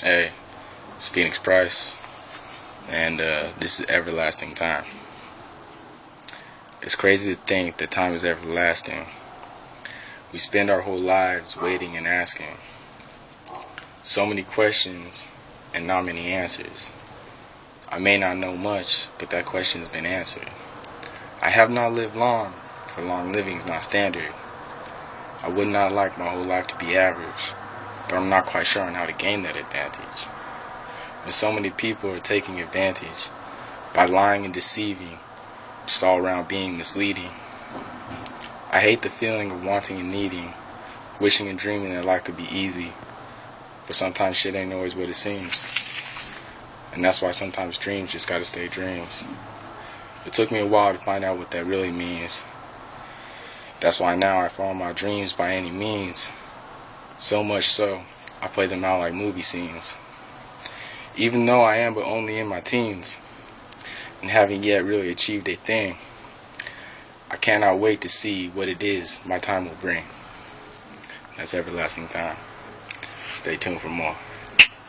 Hey, it's Phoenix Price, and this is Everlasting Time. It's crazy to think that time is everlasting. We spend our whole lives waiting and asking. So many questions and not many answers. I may not know much, but that question's been answered. I have not lived long, for long living's not standard. I would not like my whole life to be average, but I'm not quite sure on how to gain that advantage. When so many people are taking advantage by lying and deceiving, just all around being misleading. I hate the feeling of wanting and needing, wishing and dreaming that life could be easy, but sometimes shit ain't always what it seems. And that's why sometimes dreams just gotta stay dreams. It took me a while to find out what that really means. That's why now I follow my dreams by any means. So much so, I play them out like movie scenes. Even though I am but only in my teens, and haven't yet really achieved a thing, I cannot wait to see what it is my time will bring. That's Everlasting Time. Stay tuned for more.